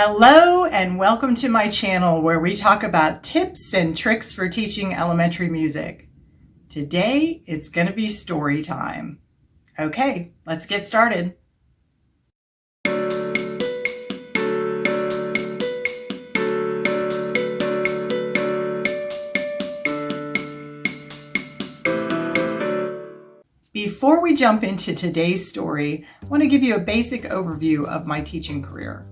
Hello and welcome to my channel where we talk about tips and tricks for teaching elementary music. Today it's going to be story time. Okay, let's get started. Before we jump into today's story, I want to give you a basic overview of my teaching career.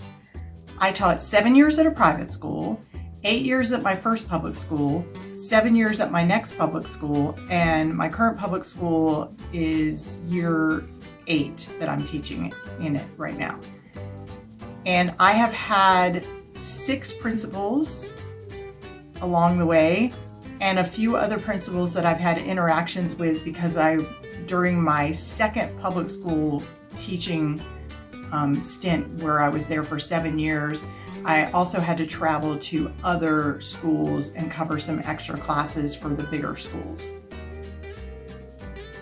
I taught 7 years at a private school, 8 years at my first public school, 7 years at my next public school, and my current public school is year 8 that I'm teaching in it right now. And I have had 6 principals along the way and a few other principals that I've had interactions with because during my second public school teaching stint where I was there for 7 years, I also had to travel to other schools and cover some extra classes for the bigger schools.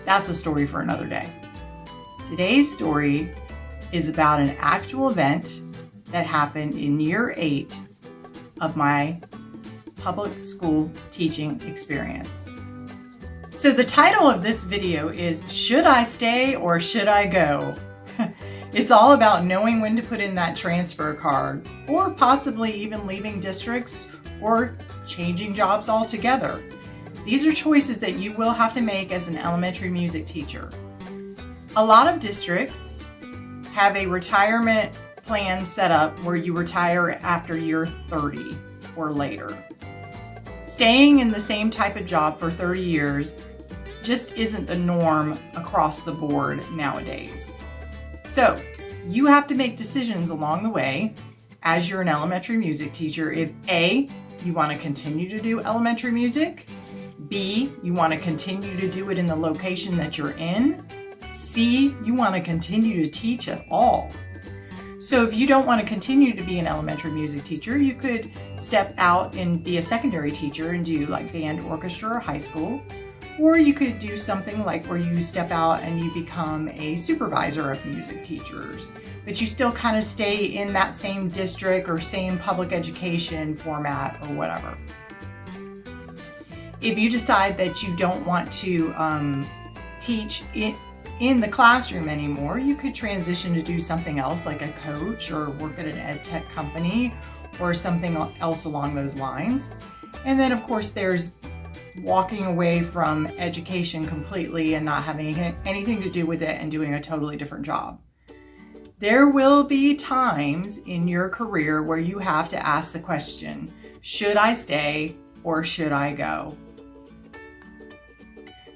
That's a story for another day. Today's story is about an actual event that happened in year 8 of my public school teaching experience. So the title of this video is Should I Stay or Should I Go? It's all about knowing when to put in that transfer card, or possibly even leaving districts or changing jobs altogether. These are choices that you will have to make as an elementary music teacher. A lot of districts have a retirement plan set up where you retire after year 30 or later. Staying in the same type of job for 30 years just isn't the norm across the board nowadays. So you have to make decisions along the way as you're an elementary music teacher. If A, you want to continue to do elementary music, B, you want to continue to do it in the location that you're in, C, you want to continue to teach at all. So if you don't want to continue to be an elementary music teacher, you could step out and be a secondary teacher and do like band, orchestra, or high school. Or you could do something like where you step out and you become a supervisor of music teachers, but you still kind of stay in that same district or same public education format or whatever. If you decide that you don't want to teach in the classroom anymore, you could transition to do something else like a coach or work at an ed tech company or something else along those lines. And then of course there's walking away from education completely and not having anything to do with it and doing a totally different job. There will be times in your career where you have to ask the question, should I stay or should I go?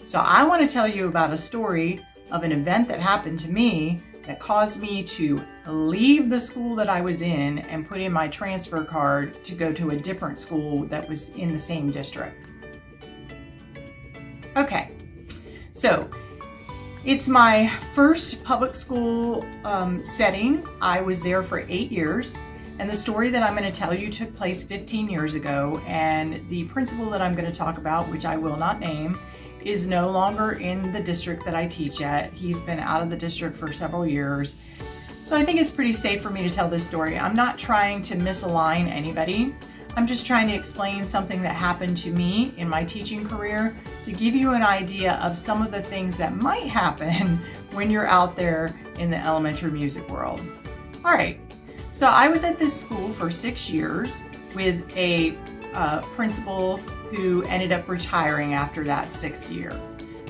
So I want to tell you about a story of an event that happened to me that caused me to leave the school that I was in and put in my transfer card to go to a different school that was in the same district. Okay, so it's my first public school setting. I was there for 8 years, and the story that I'm going to tell you took place 15 years ago, and the principal that I'm going to talk about, which I will not name, is no longer in the district that I teach at. He's been out of the district for several years. So I think it's pretty safe for me to tell this story. I'm not trying to misalign anybody. I'm just trying to explain something that happened to me in my teaching career to give you an idea of some of the things that might happen when you're out there in the elementary music world. All right, so I was at this school for 6 years with a principal who ended up retiring after that 6th year.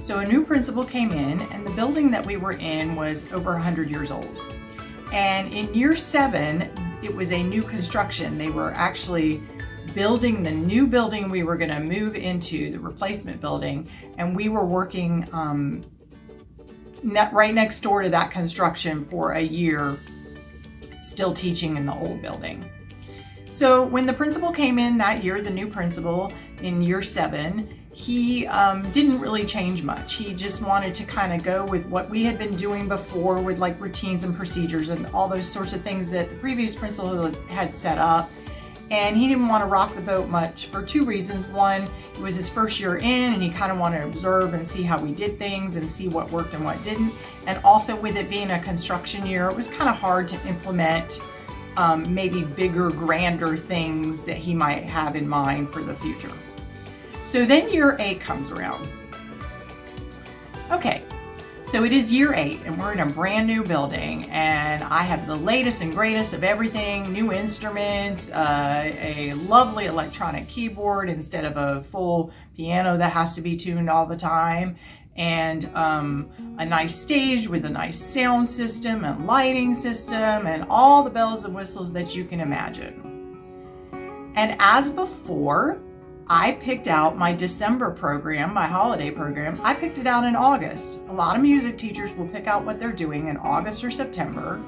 So a new principal came in, and the building that we were in was over 100 years old. And in year 7, it was a new construction. They were actually building the new building we were going to move into, the replacement building, and we were working right next door to that construction for a year, still teaching in the old building. So when the principal came in that year, the new principal in year 7, he didn't really change much. He just wanted to kind of go with what we had been doing before with like routines and procedures and all those sorts of things that the previous principal had set up. And he didn't want to rock the boat much for 2 reasons. One, it was his first year in and he kind of wanted to observe and see how we did things and see what worked and what didn't. And also with it being a construction year, it was kind of hard to implement maybe bigger, grander things that he might have in mind for the future. So then year 8 comes around. Okay, so it is year 8 and we're in a brand new building, and I have the latest and greatest of everything, new instruments, a lovely electronic keyboard instead of a full piano that has to be tuned all the time, and a nice stage with a nice sound system and lighting system and all the bells and whistles that you can imagine. And as before, I picked out my December program, my holiday program. I picked it out in August. A lot of music teachers will pick out what they're doing in August or September,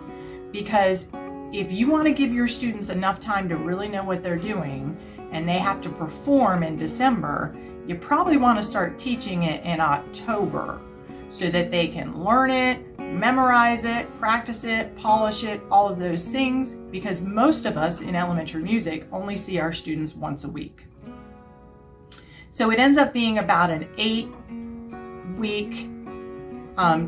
because if you want to give your students enough time to really know what they're doing and they have to perform in December, you probably want to start teaching it in October so that they can learn it, memorize it, practice it, polish it, all of those things, because most of us in elementary music only see our students once a week. So it ends up being about an 8-week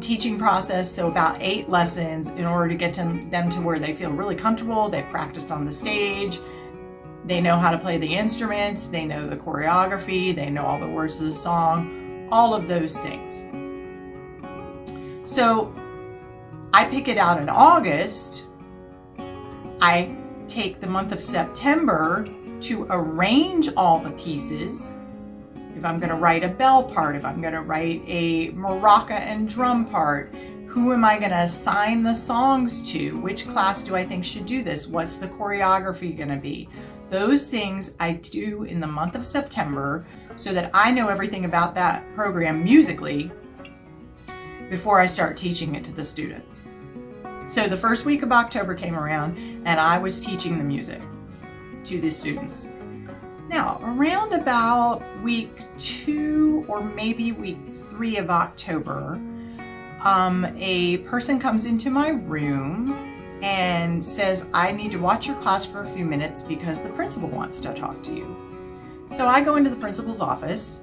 teaching process, so about 8 lessons in order to get them to where they feel really comfortable, they've practiced on the stage, they know how to play the instruments, they know the choreography, they know all the words of the song, all of those things. So I pick it out in August. I take the month of September to arrange all the pieces. If I'm going to write a bell part, if I'm going to write a maraca and drum part, who am I going to assign the songs to? Which class do I think should do this? What's the choreography going to be? Those things I do in the month of September so that I know everything about that program musically before I start teaching it to the students. So the first week of October came around and I was teaching the music to the students. Now, around about week 2 or maybe week 3 of October, a person comes into my room and says, I need to watch your class for a few minutes because the principal wants to talk to you. So I go into the principal's office,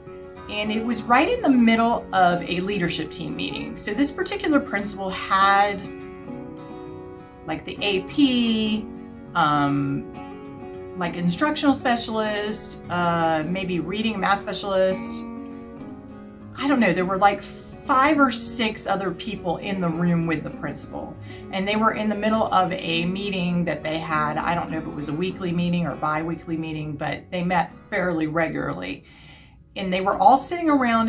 and it was right in the middle of a leadership team meeting. So this particular principal had like the AP, like instructional specialist, maybe reading and math specialist. I don't know, there were like 5 or 6 other people in the room with the principal. And they were in the middle of a meeting that they had. I don't know if it was a weekly meeting or bi-weekly meeting, but they met fairly regularly. And they were all sitting around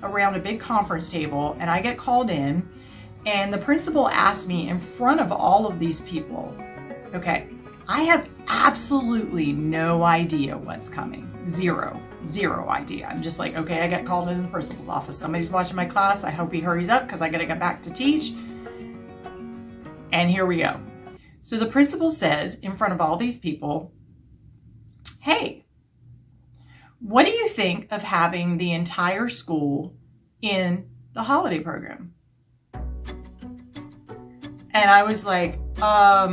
around a big conference table, and I get called in, and the principal asked me in front of all of these people, okay, I have absolutely no idea what's coming. Zero idea. I'm just like, okay, I got called into the principal's office. Somebody's watching my class. I hope he hurries up because I got to get back to teach. And here we go. So the principal says in front of all these people, hey, what do you think of having the entire school in the holiday program? And I was like, I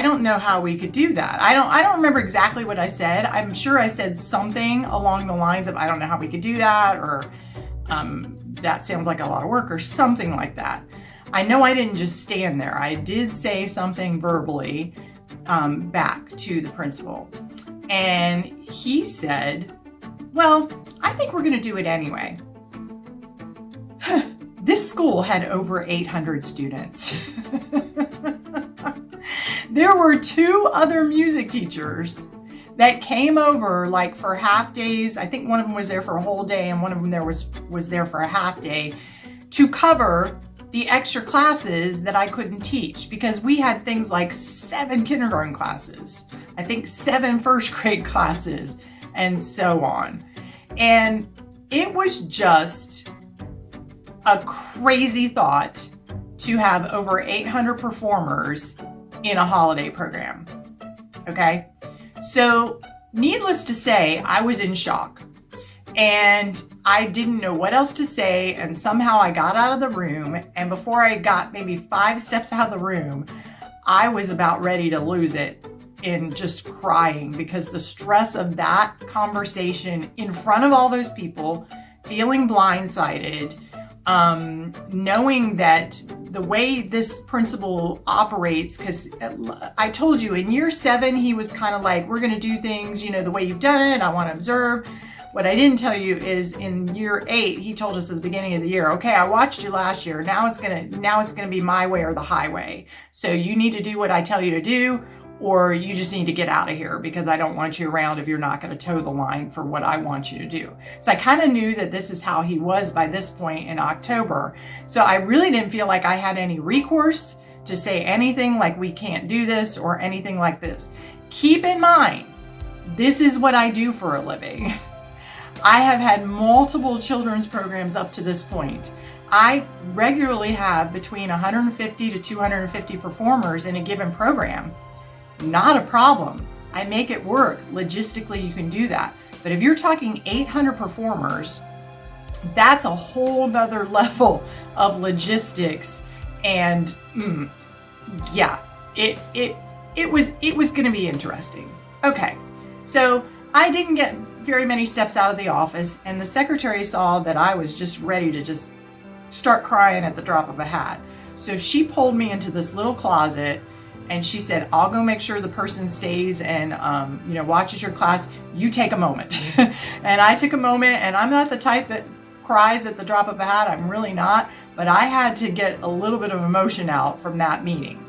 don't know how we could do that. I don't remember exactly what I said. I'm sure I said something along the lines of, I don't know how we could do that, or that sounds like a lot of work, or something like that. I know I didn't just stand there. I did say something verbally back to the principal. And he said, well, I think we're going to do it anyway. This school had over 800 students. There were 2 other music teachers that came over like for half days. I think one of them was there for a whole day and one of them was there for a half day to cover the extra classes that I couldn't teach, because we had things like 7 kindergarten classes, I think 7 first grade classes, and so on. And it was just a crazy thought to have over 800 performers in a holiday program. Okay? So, needless to say, I was in shock. And I didn't know what else to say, and somehow I got out of the room, and before I got maybe 5 steps out of the room, I was about ready to lose it in just crying, because the stress of that conversation in front of all those people, feeling blindsided, knowing that the way this principal operates, because I told you in year 7, he was kind of like, we're going to do things, the way you've done it. I want to observe. What I didn't tell you is in year 8, he told us at the beginning of the year, okay, I watched you last year. Now it's going to be my way or the highway. So you need to do what I tell you to do, or you just need to get out of here because I don't want you around if you're not going to toe the line for what I want you to do. So I kind of knew that this is how he was by this point in October. So I really didn't feel like I had any recourse to say anything like we can't do this or anything like this. Keep in mind, this is what I do for a living. I have had multiple children's programs up to this point. I regularly have between 150 to 250 performers in a given program. Not a problem. I make it work. Logistically, you can do that. But if you're talking 800 performers, that's a whole nother level of logistics. And yeah, it was going to be interesting. Okay, so I didn't get very many steps out of the office, and the secretary saw that I was just ready to just start crying at the drop of a hat. So she pulled me into this little closet and she said, I'll go make sure the person stays and watches your class. You take a moment. And I took a moment, and I'm not the type that cries at the drop of a hat. I'm really not, but I had to get a little bit of emotion out from that meeting.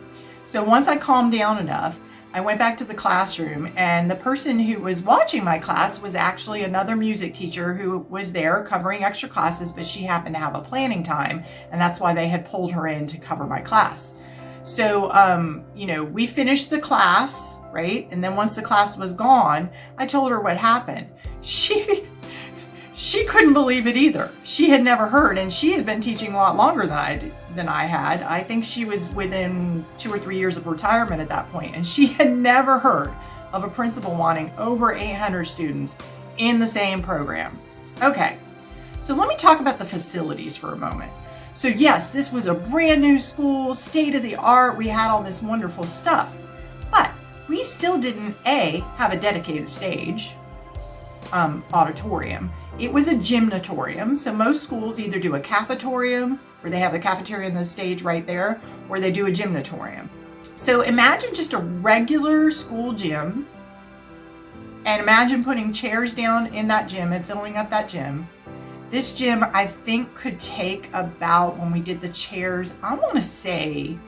So once I calmed down enough, I went back to the classroom, and the person who was watching my class was actually another music teacher who was there covering extra classes, but she happened to have a planning time, and that's why they had pulled her in to cover my class. So, we finished the class, right? And then once the class was gone, I told her what happened. She couldn't believe it either. She had never heard, and she had been teaching a lot longer than I had. I think she was within 2 or 3 years of retirement at that point, and she had never heard of a principal wanting over 800 students in the same program. Okay, so let me talk about the facilities for a moment. So yes, this was a brand new school, state of the art. We had all this wonderful stuff, but we still didn't have a dedicated stage, auditorium. It was a gymnatorium. So most schools either do a cafetorium, where they have the cafeteria and the stage right there, or they do a gymnatorium. So imagine just a regular school gym, and imagine putting chairs down in that gym and filling up that gym. This gym, I think, could take about, when we did the chairs, I want to say,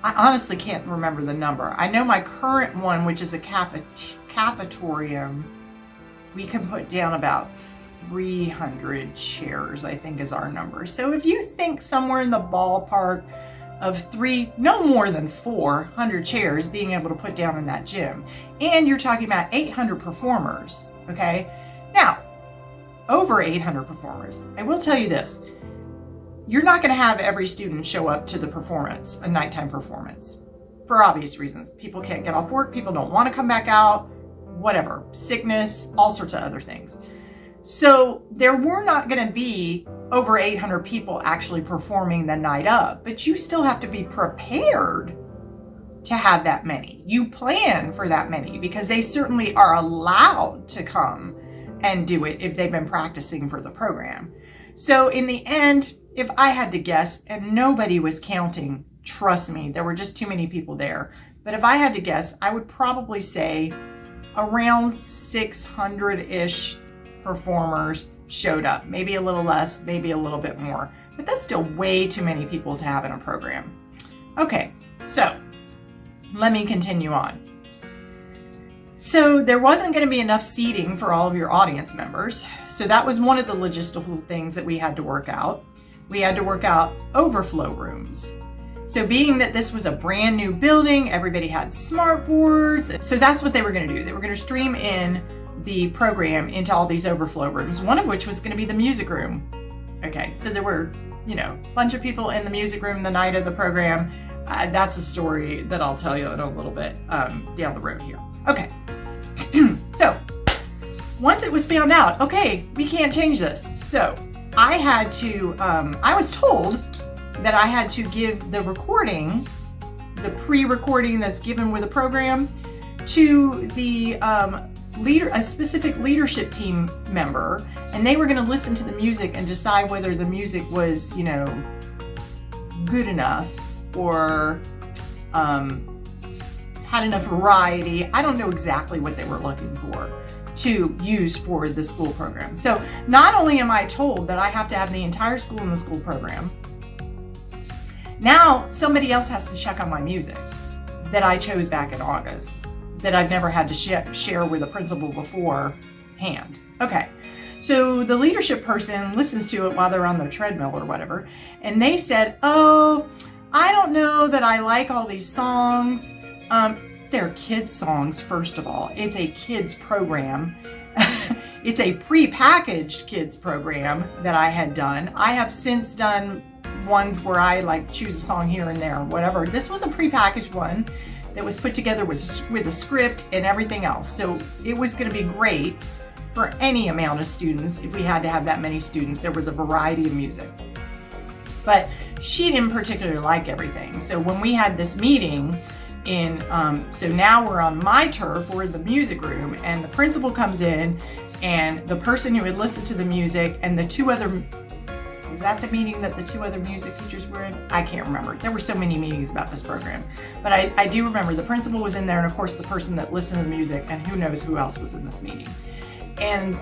I honestly can't remember the number. I know my current one, which is a cafetorium, we can put down about 300 chairs, I think is our number. So if you think somewhere in the ballpark of no more than 400 chairs being able to put down in that gym, and you're talking about 800 performers, okay? Now, over 800 performers. I will tell you this, you're not going to have every student show up to the performance, a nighttime performance, for obvious reasons. People can't get off work, people don't want to come back out, whatever, sickness, all sorts of other things. So there were not going to be over 800 people actually performing the night of, but you still have to be prepared to have that many. You plan for that many because they certainly are allowed to come and do it if they've been practicing for the program. So in the end, if I had to guess, and nobody was counting, trust me, there were just too many people there. But if I had to guess, I would probably say around 600-ish performers showed up. Maybe a little less, maybe a little bit more. But that's still way too many people to have in a program. Okay, so let me continue on. So there wasn't going to be enough seating for all of your audience members. So that was one of the logistical things that we had to work out. We had to work out overflow rooms. So being that this was a brand new building, everybody had smart boards. So that's what they were going to do. They were going to stream in the program into all these overflow rooms, one of which was going to be the music room. Okay, so there were, a bunch of people in the music room the night of the program. That's a story that I'll tell you in a little bit down the road here. Okay, so once it was found out, okay, we can't change this. So I had to, I was told that I had to give the recording, the pre-recording that's given with the program, to the a specific leadership team member, and they were going to listen to the music and decide whether the music was, good enough or had enough variety. I don't know exactly what they were looking for to use for the school program. So not only am I told that I have to have the entire school in the school program, now somebody else has to check on my music that I chose back in August, that I've never had to share with a principal beforehand. Okay, so the leadership person listens to it while they're on their treadmill or whatever, and they said, oh, I don't know that I like all these songs. They're kids songs, first of all. It's a kids program. It's a pre-packaged kids program that I had done. I have since done ones where I choose a song here and there or whatever. This was a pre-packaged one that was put together with a script and everything else. So it was going to be great for any amount of students if we had to have that many students. There was a variety of music. But she didn't particularly like everything. So when we had this meeting so now we're on my turf, we're in the music room, and the principal comes in, and the person who had listened to the music and the two other, was that the meeting that the two other music teachers were in? I can't remember. There were so many meetings about this program. But I do remember the principal was in there, and of course the person that listened to the music, and who knows who else was in this meeting. And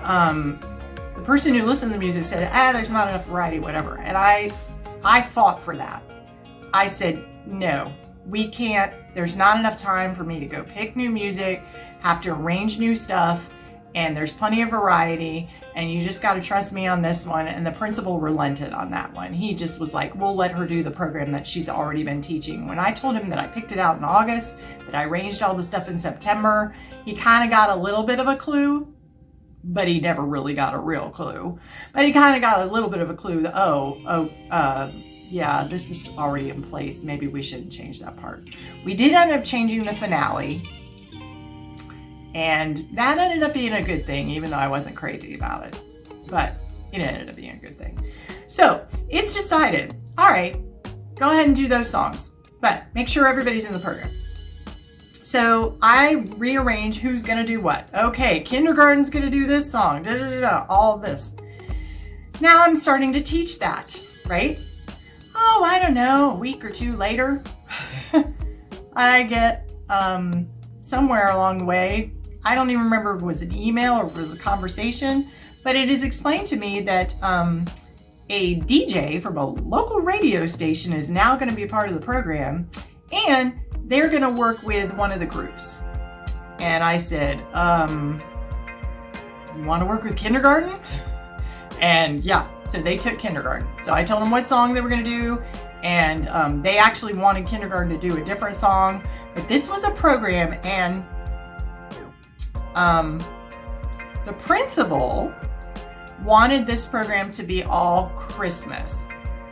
the person who listened to the music said, there's not enough variety, whatever. And I fought for that. I said, no, we can't. There's not enough time for me to go pick new music, have to arrange new stuff, and there's plenty of variety, and you just got to trust me on this one. And the principal relented on that one. He just was like, we'll let her do the program that she's already been teaching. When I told him that I picked it out in August, that I arranged all the stuff in September, he kind of got a little bit of a clue, but he never really got a real clue. But he kind of got a little bit of a clue that, yeah, this is already in place. Maybe we shouldn't change that part. We did end up changing the finale, and that ended up being a good thing, even though I wasn't crazy about it. But it ended up being a good thing. So it's decided, all right, go ahead and do those songs, but make sure everybody's in the program. So I rearrange who's going to do what. Okay, kindergarten's going to do this song, all of this. Now I'm starting to teach that, right? Oh, I don't know, a week or two later, I get somewhere along the way, I don't even remember if it was an email or if it was a conversation, but it is explained to me that a DJ from a local radio station is now going to be a part of the program, and they're going to work with one of the groups. And I said, you want to work with kindergarten? And yeah, so they took kindergarten. So I told them what song they were going to do, and they actually wanted kindergarten to do a different song. But this was a program, and the principal wanted this program to be all Christmas.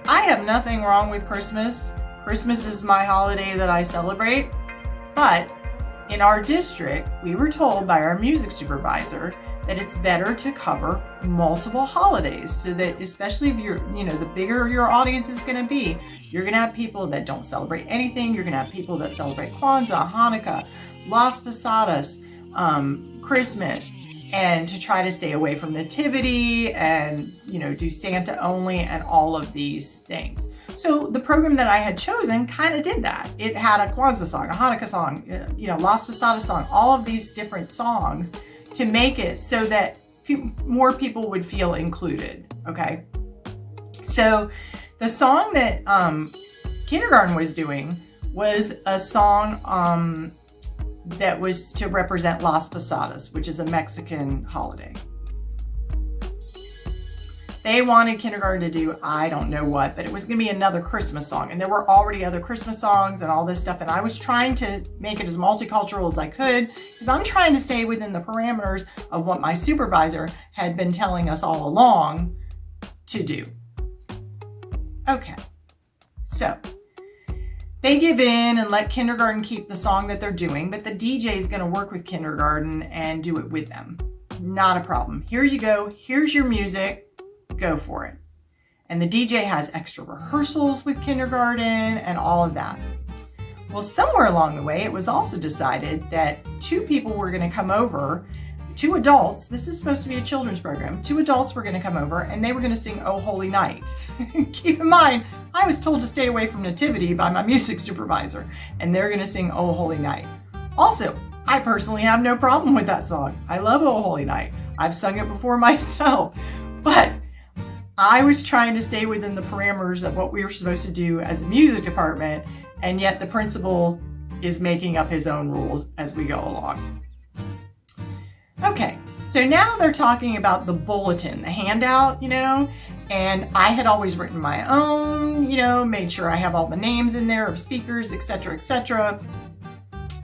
I have nothing wrong with Christmas. Christmas is my holiday that I celebrate. But in our district, we were told by our music supervisor that it's better to cover multiple holidays, so that especially if you're, the bigger your audience is going to be, you're going to have people that don't celebrate anything. You're going to have people that celebrate Kwanzaa, Hanukkah, Las Posadas, Christmas, and to try to stay away from Nativity and, do Santa only and all of these things. So the program that I had chosen kind of did that. It had a Kwanzaa song, a Hanukkah song, Las Posadas song, all of these different songs to make it so that more people would feel included, okay? So the song that kindergarten was doing was a song that was to represent Las Posadas, which is a Mexican holiday. They wanted kindergarten to do, I don't know what, but it was going to be another Christmas song. And there were already other Christmas songs and all this stuff. And I was trying to make it as multicultural as I could, because I'm trying to stay within the parameters of what my supervisor had been telling us all along to do. Okay, so they give in and let kindergarten keep the song that they're doing, but the DJ is going to work with kindergarten and do it with them. Not a problem. Here you go. Here's your music. Go for it. And the DJ has extra rehearsals with kindergarten and all of that. Well, somewhere along the way, it was also decided that two people were going to come over two adults, this is supposed to be a children's program, two adults were going to come over and they were going to sing Oh Holy Night. Keep in mind, I was told to stay away from Nativity by my music supervisor, and they're going to sing Oh Holy Night. Also, I personally have no problem with that song. I love Oh Holy Night. I've sung it before myself, but I was trying to stay within the parameters of what we were supposed to do as a music department, and yet the principal is making up his own rules as we go along. Okay, so now they're talking about the bulletin, the handout, and I had always written my own, made sure I have all the names in there of speakers, etc., etc.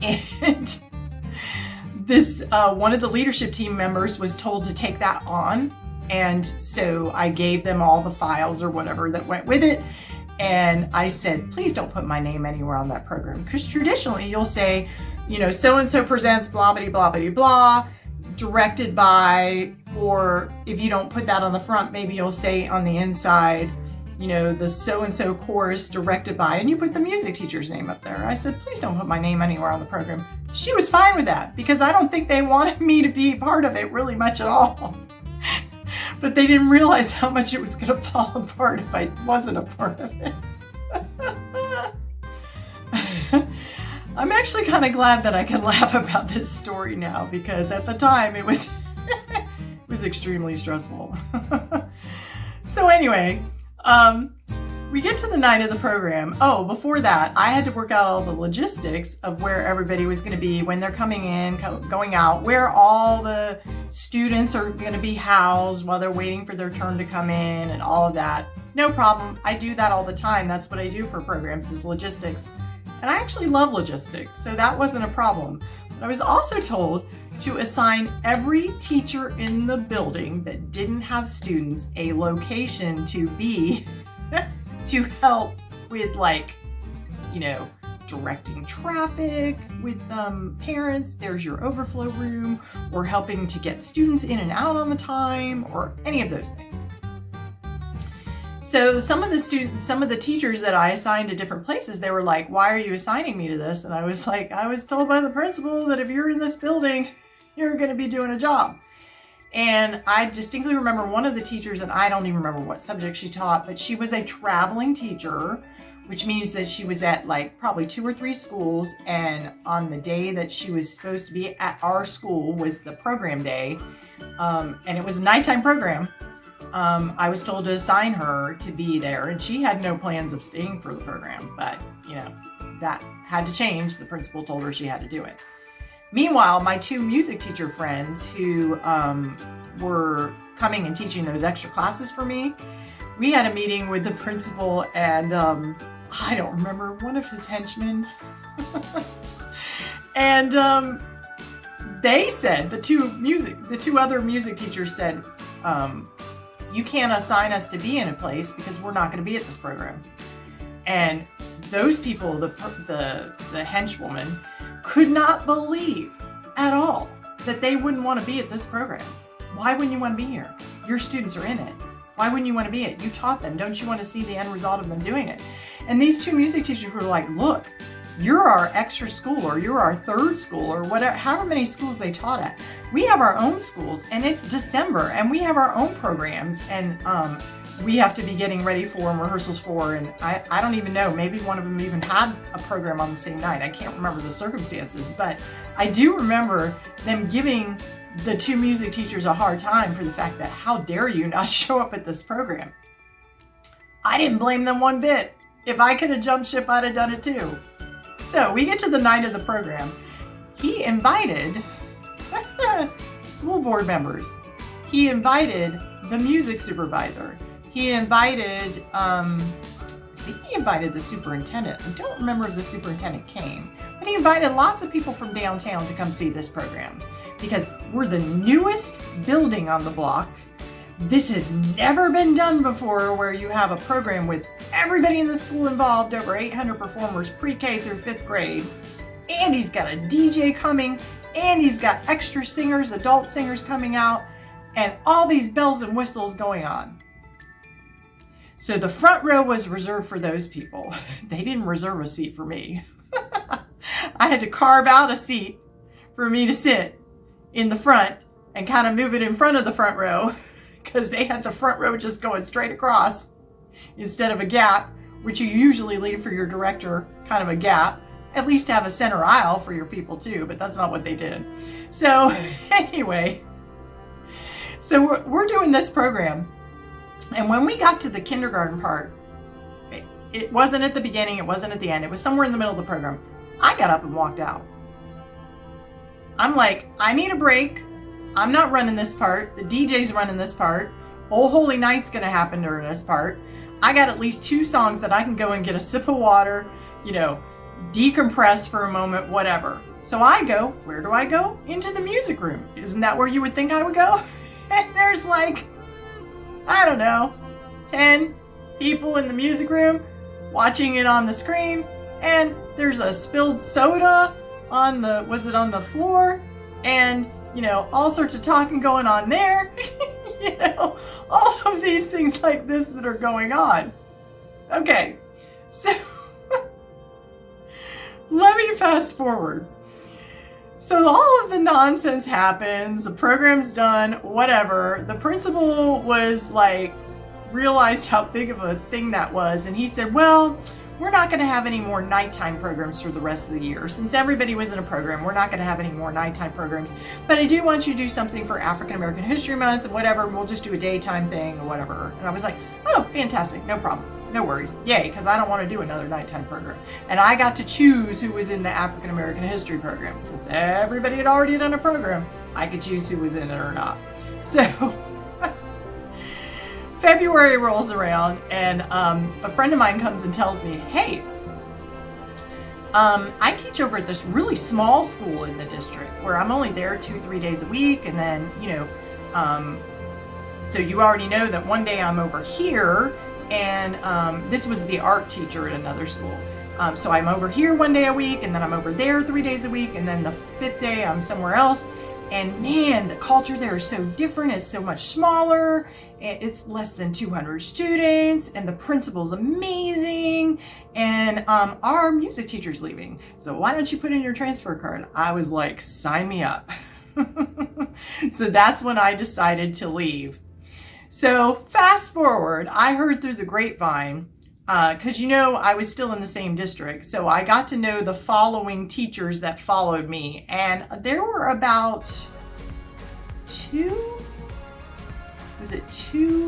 And this, one of the leadership team members was told to take that on. And so I gave them all the files or whatever that went with it. And I said, please don't put my name anywhere on that program. Because traditionally you'll say, so-and-so presents blah, blah, blah, blah, blah, directed by, or if you don't put that on the front, maybe you'll say on the inside, the so-and-so chorus directed by, and you put the music teacher's name up there. I said, please don't put my name anywhere on the program. She was fine with that because I don't think they wanted me to be part of it really much at all. But they didn't realize how much it was going to fall apart if I wasn't a part of it. I'm actually kind of glad that I can laugh about this story now, because at the time it was it was extremely stressful. So anyway, we get to the night of the program. Oh, before that, I had to work out all the logistics of where everybody was going to be when they're coming in, going out, where all the students are going to be housed while they're waiting for their turn to come in and all of that. No problem. I do that all the time. That's what I do for programs, is logistics. And I actually love logistics, so that wasn't a problem. But I was also told to assign every teacher in the building that didn't have students a location to be to help with, directing traffic with parents. There's your overflow room, or helping to get students in and out on the time, or any of those things. So some of the teachers that I assigned to different places, they were like, why are you assigning me to this? And I was like, I was told by the principal that if you're in this building, you're going to be doing a job. And I distinctly remember one of the teachers, and I don't even remember what subject she taught, but she was a traveling teacher, which means that she was at probably 2 or 3 schools. And on the day that she was supposed to be at our school was the program day. And it was a nighttime program. I was told to assign her to be there, and she had no plans of staying for the program, but that had to change. The principal told her she had to do it. Meanwhile, my 2 music teacher friends who were coming and teaching those extra classes for me, we had a meeting with the principal, and I don't remember, one of his henchmen. And they said, the two other music teachers said, you can't assign us to be in a place because we're not going to be at this program. And those people, the henchwoman, could not believe at all that they wouldn't want to be at this program. Why wouldn't you want to be here? Your students are in it. Why wouldn't you want to be it? You taught them. Don't you want to see the end result of them doing it? And these 2 music teachers were like, look, you're our extra school, or you're our 3rd school, or whatever, however many schools they taught at. We have our own schools, and it's December, and we have our own programs, and we have to be getting ready for and rehearsals for, and I don't even know, maybe one of them even had a program on the same night. I can't remember the circumstances, but I do remember them giving the 2 music teachers a hard time for the fact that, how dare you not show up at this program? I didn't blame them one bit. If I could have jumped ship, I'd have done it too. So we get to the night of the program. He invited school board members. He invited the music supervisor. He invited, I think he invited the superintendent. I don't remember if the superintendent came, but he invited lots of people from downtown to come see this program, because we're the newest building on the block. This has never been done before, where you have a program with everybody in the school involved, over 800 performers, pre-K through 5th grade. And he's got a DJ coming, and he's got extra singers, adult singers coming out, and all these bells and whistles going on. So the front row was reserved for those people. They didn't reserve a seat for me. I had to carve out a seat for me to sit in the front and kind of move it in front of the front row because they had the front row just going straight across instead of a gap, which you usually leave for your director, kind of a gap. At least have a center aisle for your people too, but that's not what they did. So anyway, so we're doing this program. And when we got to the kindergarten part, it wasn't at the beginning, it wasn't at the end, it was somewhere in the middle of the program. I got up and walked out. I'm like, I need a break. I'm not running this part. The DJ's running this part. Oh Holy Night's gonna happen during this part. I got at least 2 songs that I can go and get a sip of water, decompress for a moment, whatever. So I go, where do I go? Into the music room. Isn't that where you would think I would go? And there's like, I don't know, 10 people in the music room watching it on the screen, and there's a spilled soda on the floor, and all sorts of talking going on there. All of these things like this that are going on. Okay, so let me fast forward. So all of the nonsense happens, the program's done, whatever. The principal was like, realized how big of a thing that was, and he said, well, we're not going to have any more nighttime programs for the rest of the year. Since everybody was in a program, we're not going to have any more nighttime programs. But I do want you to do something for African American History Month, whatever, and we'll just do a daytime thing or whatever. And I was like, oh, fantastic, no problem. No worries. Yay, because I don't want to do another nighttime program. And I got to choose who was in the African American History program. Since everybody had already done a program, I could choose who was in it or not. So February rolls around, and a friend of mine comes and tells me, hey, I teach over at this really small school in the district where I'm only there 2-3 days a week. And then, so you already know that one day I'm over here, and this was the art teacher at another school. So I'm over here one day a week, and then I'm over there 3 days a week, and then the 5th day I'm somewhere else. And man, the culture there is so different. It's so much smaller. It's less than 200 students, and the principal's amazing. And our music teacher's leaving. So why don't you put in your transfer card? I was like, sign me up. So that's when I decided to leave. So fast forward, I heard through the grapevine, because I was still in the same district. So I got to know the following teachers that followed me. And there were about 2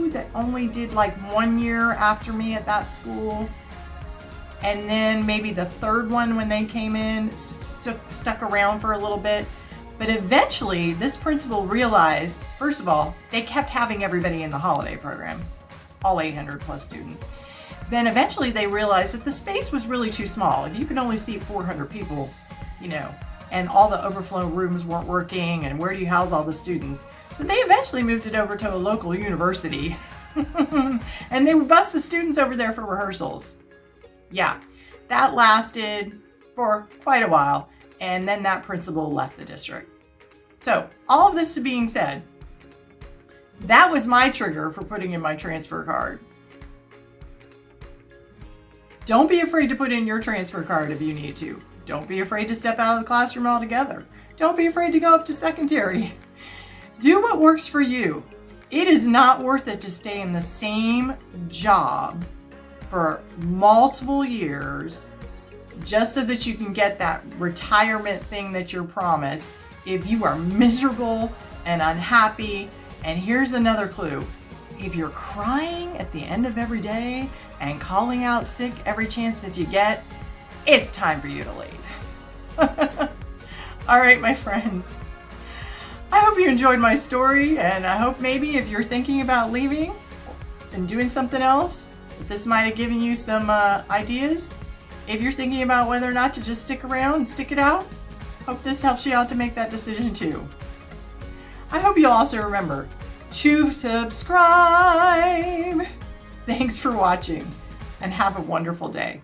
that only did like 1 year after me at that school. And then maybe the 3rd one when they came in stuck around for a little bit. But eventually this principal realized, first of all, they kept having everybody in the holiday program, all 800 plus students. Then eventually they realized that the space was really too small. If you can only seat 400 people, and all the overflow rooms weren't working, and where do you house all the students? So they eventually moved it over to a local university. And they would bus the students over there for rehearsals. Yeah, that lasted for quite a while. And then that principal left the district. So all of this being said, that was my trigger for putting in my transfer card. Don't be afraid to put in your transfer card if you need to. Don't be afraid to step out of the classroom altogether. Don't be afraid to go up to secondary. Do what works for you. It is not worth it to stay in the same job for multiple years just so that you can get that retirement thing that you're promised if you are miserable and unhappy. And here's another clue. If you're crying at the end of every day and calling out sick every chance that you get, it's time for you to leave. All right, my friends. I hope you enjoyed my story, and I hope maybe if you're thinking about leaving and doing something else, this might have given you some ideas. If you're thinking about whether or not to just stick around and stick it out, hope this helps you out to make that decision too. I hope you'll also remember to subscribe. Thanks for watching, and have a wonderful day.